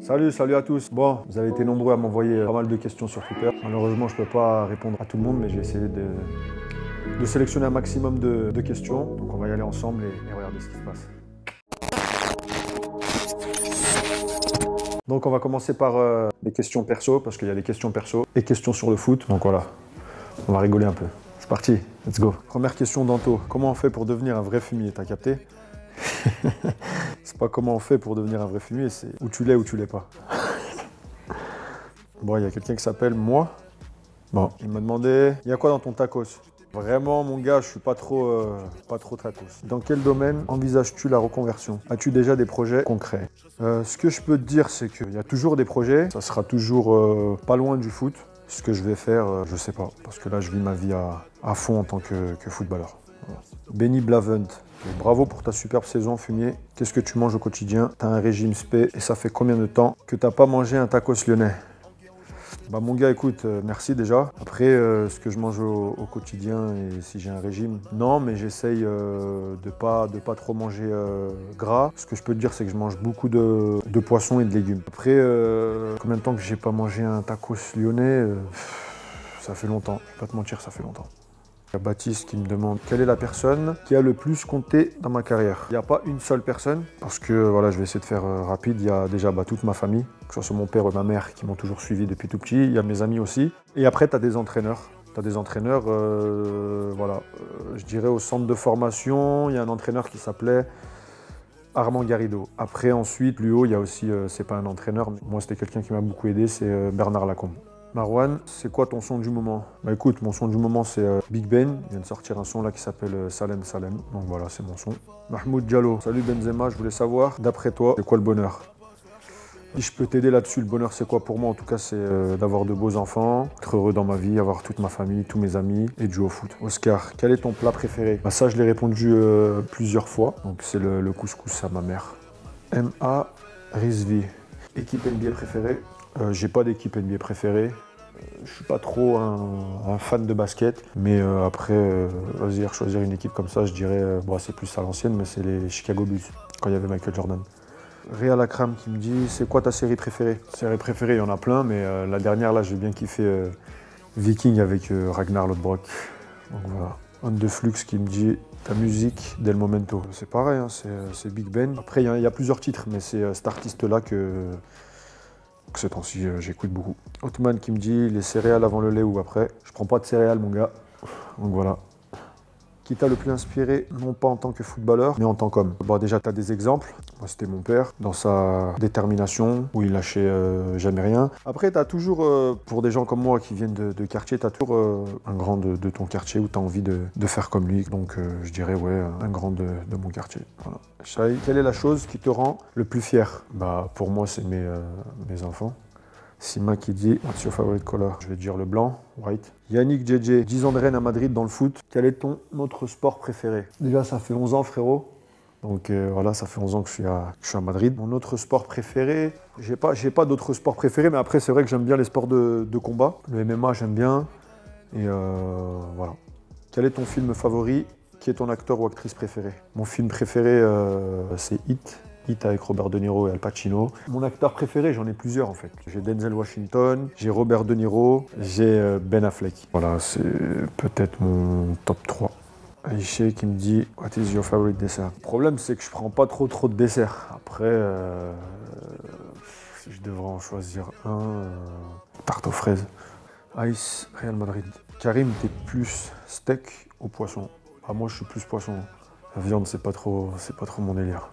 Salut à tous. Bon, vous avez été nombreux à m'envoyer pas mal de questions sur Twitter. Malheureusement, je ne peux pas répondre à tout le monde, mais j'ai essayé de sélectionner un maximum de questions. Donc on va y aller ensemble et regarder ce qui se passe. Donc on va commencer par les questions perso, parce qu'il y a des questions perso et questions sur le foot. Donc voilà, on va rigoler un peu. C'est parti, let's go. Première question d'Anto. Comment on fait pour devenir un vrai fumier? T'as capté? C'est pas comment on fait pour devenir un vrai fumier, c'est où tu l'es ou tu l'es pas. Bon, il y a quelqu'un qui s'appelle moi. Bon, il m'a demandé, il y a quoi dans ton tacos? Vraiment, mon gars, je suis pas trop tacos. Dans quel domaine envisages-tu la reconversion? As-tu déjà des projets concrets? Ce que je peux te dire, c'est qu'il y a toujours des projets. Ça sera toujours pas loin du foot. Ce que je vais faire, je sais pas. Parce que là, je vis ma vie à fond en tant que footballeur. Voilà. Benny Blavent. Bravo pour ta superbe saison, fumier. Qu'est-ce que tu manges au quotidien? T'as un régime spé et ça fait combien de temps que t'as pas mangé un tacos lyonnais? Bah mon gars, écoute, merci déjà. Après, ce que je mange au quotidien et si j'ai un régime, non, mais j'essaye de pas trop manger gras. Ce que je peux te dire, c'est que je mange beaucoup de poissons et de légumes. Après, combien de temps que j'ai pas mangé un tacos lyonnais? Ça fait longtemps, je vais pas te mentir, ça fait longtemps. Il y a Baptiste qui me demande quelle est la personne qui a le plus compté dans ma carrière. Il n'y a pas une seule personne, parce que voilà, je vais essayer de faire rapide. Il y a déjà toute ma famille, que ce soit mon père ou ma mère qui m'ont toujours suivi depuis tout petit. Il y a mes amis aussi. Et après, tu as des entraîneurs. Tu as des entraîneurs, voilà. Je dirais au centre de formation, il y a un entraîneur qui s'appelait Armand Garrido. Après, ensuite, plus haut, il y a aussi, c'est pas un entraîneur, mais moi c'était quelqu'un qui m'a beaucoup aidé, c'est Bernard Lacombe. Marwan, c'est quoi ton son du moment? Bah écoute, mon son du moment c'est Big Ben. Il vient de sortir un son là qui s'appelle Salem Salem. Donc voilà, c'est mon son. Mahmoud Diallo, salut Benzema, je voulais savoir, d'après toi, c'est quoi le bonheur? Si je peux t'aider là-dessus, le bonheur c'est quoi pour moi? En tout cas, c'est d'avoir de beaux enfants, être heureux dans ma vie, avoir toute ma famille, tous mes amis et de jouer au foot. Oscar, quel est ton plat préféré? Bah ça, je l'ai répondu plusieurs fois. Donc c'est le couscous à ma mère. M.A. Rizvi, équipe NBA préférée? J'ai pas d'équipe NBA préférée. Je suis pas trop un fan de basket, mais après, choisir une équipe comme ça, je dirais, c'est plus à l'ancienne, mais c'est les Chicago Bulls, quand il y avait Michael Jordan. Réal Akram qui me dit, c'est quoi ta série préférée? Série préférée, il y en a plein, mais la dernière, là, j'ai bien kiffé Viking avec Ragnar Lodbrok. Donc voilà. On de Flux qui me dit, ta musique Del Momento. C'est pareil, hein, c'est Big Ben. Après, il y a plusieurs titres, mais c'est cet artiste-là que ces temps-ci, j'écoute beaucoup. Otman qui me dit les céréales avant le lait ou après. Je prends pas de céréales, mon gars. Donc voilà. Qui t'a le plus inspiré, non pas en tant que footballeur, mais en tant qu'homme? Bon, déjà, tu as des exemples. Moi, c'était mon père, dans sa détermination, où il lâchait jamais rien. Après, tu as toujours, pour des gens comme moi qui viennent de quartier, tu as toujours un grand de ton quartier où tu as envie de faire comme lui. Donc, je dirais, ouais, un grand de mon quartier. Voilà. Shai, quelle est la chose qui te rend le plus fier? Bah, pour moi, c'est mes enfants. Sima qui dit what's your favorite color? Je vais dire le blanc, white. Yannick JJ, 10 ans de Rennes à Madrid dans le foot. Quel est ton autre sport préféré? Déjà, ça fait 11 ans, frérot. Donc voilà, ça fait 11 ans que je suis à Madrid. Mon autre sport préféré, j'ai pas d'autres sports préférés, mais après, c'est vrai que j'aime bien les sports de combat. Le MMA, j'aime bien. Et voilà. Quel est ton film favori? Qui est ton acteur ou actrice préféré? Mon film préféré, c'est Hit avec Robert De Niro et Al Pacino. Mon acteur préféré, j'en ai plusieurs en fait. J'ai Denzel Washington, j'ai Robert De Niro, j'ai Ben Affleck. Voilà, c'est peut-être mon top 3. Aïché qui me dit what is your favorite dessert? Le problème, c'est que je prends pas trop de desserts. Après, si je devrais en choisir un, tarte aux fraises. Ice, Real Madrid. Karim, t'es plus steak ou poisson? Ah, moi, je suis plus poisson. La viande, c'est pas trop mon délire.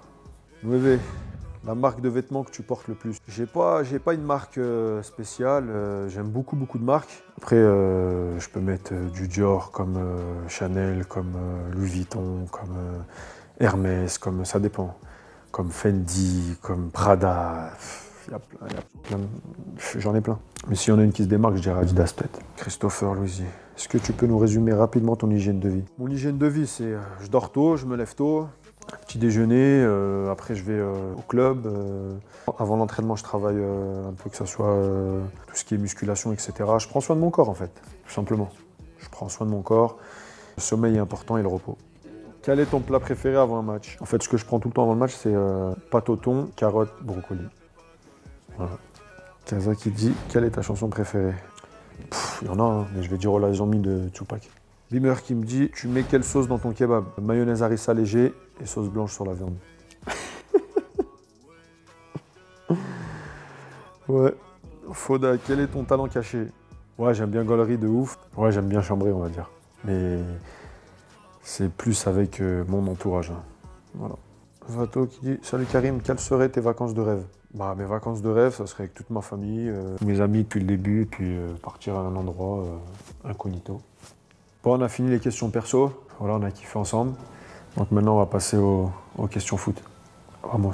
9, la marque de vêtements que tu portes le plus. J'ai pas une marque spéciale, j'aime beaucoup de marques. Après, je peux mettre du Dior comme Chanel, comme Louis Vuitton, comme Hermès, comme ça dépend. Comme Fendi, comme Prada. Il y a plein j'en ai plein. Mais s'il y en a une qui se démarque, je dirais Adidas peut-être. Christopher Louisy. Est-ce que tu peux nous résumer rapidement ton hygiène de vie? Mon hygiène de vie, c'est je dors tôt, je me lève tôt. Petit déjeuner, après je vais au club. Avant l'entraînement, je travaille un peu, que ce soit tout ce qui est musculation, etc. Je prends soin de mon corps en fait, tout simplement. Je prends soin de mon corps. Le sommeil est important et le repos. Quel est ton plat préféré avant un match? En fait, ce que je prends tout le temps avant le match, c'est pâte au thon, carottes, brocoli. Voilà. Kaza qui dit, quelle est ta chanson préférée? Il y en a, hein, mais je vais dire Oh la zombie de Tupac. Beamer qui me dit, tu mets quelle sauce dans ton kebab? Mayonnaise harissa léger et sauce blanche sur la viande. Ouais. Foda, quel est ton talent caché? Ouais, j'aime bien gaulerie de ouf. Ouais, j'aime bien chambrer, on va dire. Mais c'est plus avec mon entourage. Hein. Voilà. Vato qui dit, salut Karim, quelles seraient tes vacances de rêve? Bah, mes vacances de rêve, ça serait avec toute ma famille, mes amis depuis le début, et puis partir à un endroit incognito. Bon, on a fini les questions perso. Voilà, on a kiffé ensemble. Donc maintenant, on va passer aux questions foot. Vamos.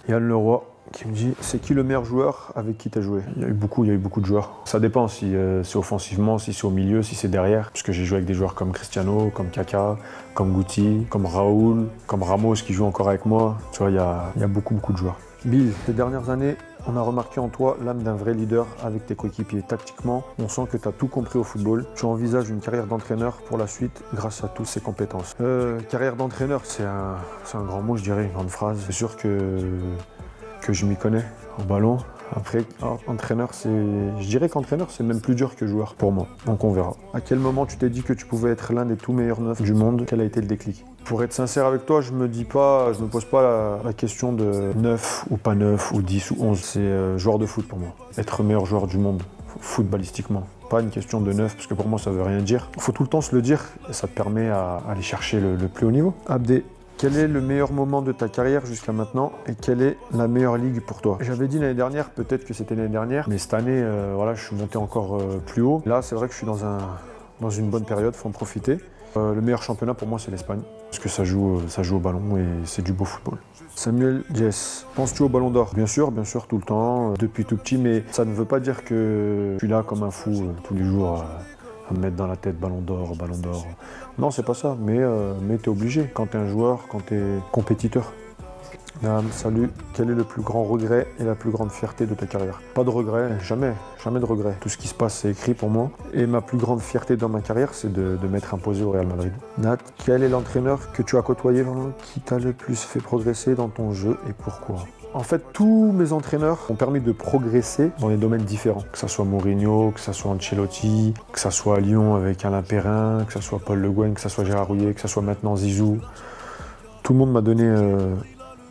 Yann Leroy qui me dit, c'est qui le meilleur joueur avec qui tu as joué? Il y a eu beaucoup de joueurs. Ça dépend si c'est offensivement, si c'est au milieu, si c'est derrière. Parce que j'ai joué avec des joueurs comme Cristiano, comme Kaka, comme Guti, comme Raoul, comme Ramos qui joue encore avec moi. Tu vois, il y a beaucoup de joueurs. Bill, ces dernières années, on a remarqué en toi l'âme d'un vrai leader avec tes coéquipiers. Tactiquement, on sent que tu as tout compris au football. Tu envisages une carrière d'entraîneur pour la suite grâce à toutes ces compétences. Carrière d'entraîneur, c'est un grand mot, je dirais, une grande phrase. C'est sûr que je m'y connais en ballon. Après, entraîneur, je dirais qu'entraîneur, c'est même plus dur que joueur pour moi. Donc on verra. À quel moment tu t'es dit que tu pouvais être l'un des tout meilleurs neufs du monde? Quel a été le déclic? Pour être sincère avec toi, je me pose pas la question de 9 ou pas 9 ou 10 ou 11. C'est joueur de foot pour moi. Être meilleur joueur du monde, footballistiquement. Pas une question de 9, parce que pour moi, ça veut rien dire. Il faut tout le temps se le dire et ça te permet à aller chercher le plus haut niveau. Abdé, quel est le meilleur moment de ta carrière jusqu'à maintenant et quelle est la meilleure ligue pour toi? J'avais dit l'année dernière, peut-être que c'était l'année dernière, mais cette année, voilà, je suis monté encore plus haut. Là, c'est vrai que je suis dans une bonne période, il faut en profiter. Le meilleur championnat pour moi, c'est l'Espagne, parce que ça joue au ballon et c'est du beau football. Samuel Jess, penses-tu au ballon d'or? Bien sûr, tout le temps, depuis tout petit, mais ça ne veut pas dire que je suis là comme un fou tous les jours à me mettre dans la tête ballon d'or, ballon d'or. Non, c'est pas ça, mais t'es obligé quand t'es un joueur, quand t'es compétiteur. Salut, quel est le plus grand regret et la plus grande fierté de ta carrière? Pas de regret, jamais de regret. Tout ce qui se passe, c'est écrit pour moi. Et ma plus grande fierté dans ma carrière, c'est de m'être imposé au Real Madrid. Nat, quel est l'entraîneur que tu as côtoyé vraiment qui t'a le plus fait progresser dans ton jeu et pourquoi? En fait, tous mes entraîneurs ont permis de progresser dans des domaines différents. Que ce soit Mourinho, que ce soit Ancelotti, que ce soit à Lyon avec Alain Perrin, que ce soit Paul Le Guen, que ce soit Gérard Rouillet, que ce soit maintenant Zizou. Tout le monde m'a donné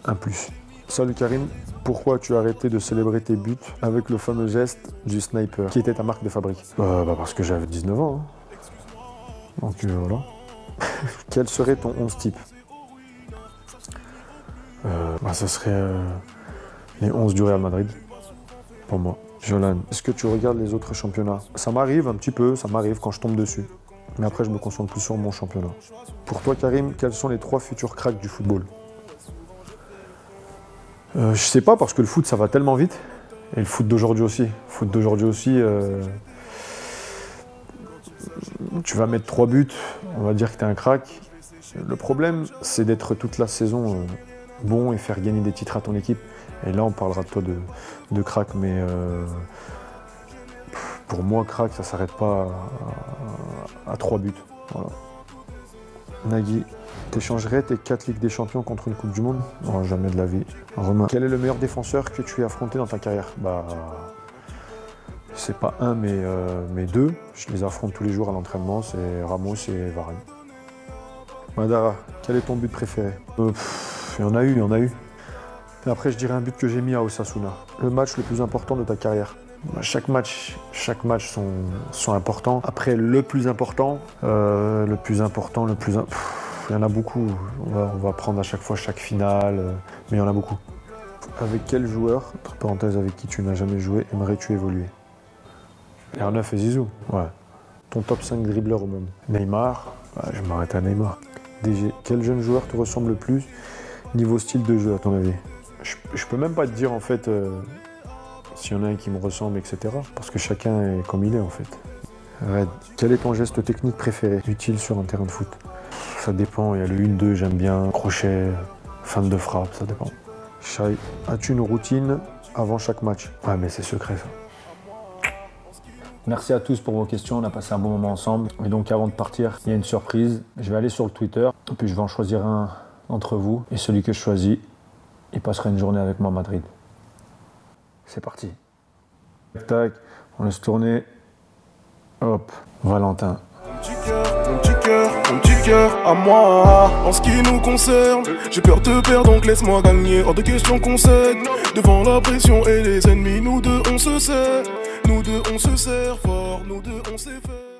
un plus. Salut Karim, pourquoi tu as arrêté de célébrer tes buts avec le fameux geste du sniper qui était ta marque de fabrique? Parce que j'avais 19 ans. Hein. Donc voilà. Quel serait ton 11 type? Ça serait les 11 du Real Madrid, pour moi. Jolan, est-ce que tu regardes les autres championnats? Ça m'arrive un petit peu, ça m'arrive quand je tombe dessus. Mais après, je me concentre plus sur mon championnat. Pour toi, Karim, quels sont les 3 futurs cracks du football? Je sais pas, parce que le foot, ça va tellement vite. Et le foot d'aujourd'hui aussi. Tu vas mettre 3 buts, on va dire que tu es un crack. Le problème, c'est d'être toute la saison bon et faire gagner des titres à ton équipe. Et là, on parlera de toi de crack, mais pour moi, crack, ça s'arrête pas à 3 buts. Voilà. Nagui, t'échangerais tes 4 Ligues des Champions contre une Coupe du Monde? Non, jamais de la vie. Romain, quel est le meilleur défenseur que tu aies affronté dans ta carrière? C'est pas un, mais 2. Je les affronte tous les jours à l'entraînement, c'est Ramos et Varane. Madara, quel est ton but préféré? Il y en a eu. Et après, je dirais un but que j'ai mis à Osasuna. Le match le plus important de ta carrière? Chaque match sont importants. Après, le plus important, il y en a beaucoup. On va prendre à chaque fois chaque finale, mais il y en a beaucoup. Avec quel joueur, entre parenthèses, avec qui tu n'as jamais joué, aimerais-tu évoluer? R9 et Zizou, ouais. Ton top 5 dribbleurs au monde? Neymar, je vais m'arrêter à Neymar. DG, quel jeune joueur te ressemble le plus niveau style de jeu à ton avis? Je peux même pas te dire en fait s'il y en a un qui me ressemble, etc. Parce que chacun est comme il est en fait. Red, quel est ton geste technique préféré, utile sur un terrain de foot? Ça dépend, il y a le 1-2, j'aime bien, crochet, fin de frappe, ça dépend. Shai, as-tu une routine avant chaque match? Ouais, mais c'est secret ça. Merci à tous pour vos questions, on a passé un bon moment ensemble. Et donc avant de partir, il y a une surprise. Je vais aller sur le Twitter, et puis je vais en choisir un d'entre vous. Et celui que je choisis, il passera une journée avec moi à Madrid. C'est parti. Tac, on laisse tourner. Hop, Valentin. Mon petit cœur à moi. En ce qui nous concerne, j'ai peur de perdre, donc laisse-moi gagner. Hors de question qu'on cède. Devant la pression et les ennemis, nous deux on se sert. Nous deux on se sert fort, nous deux on s'est fait.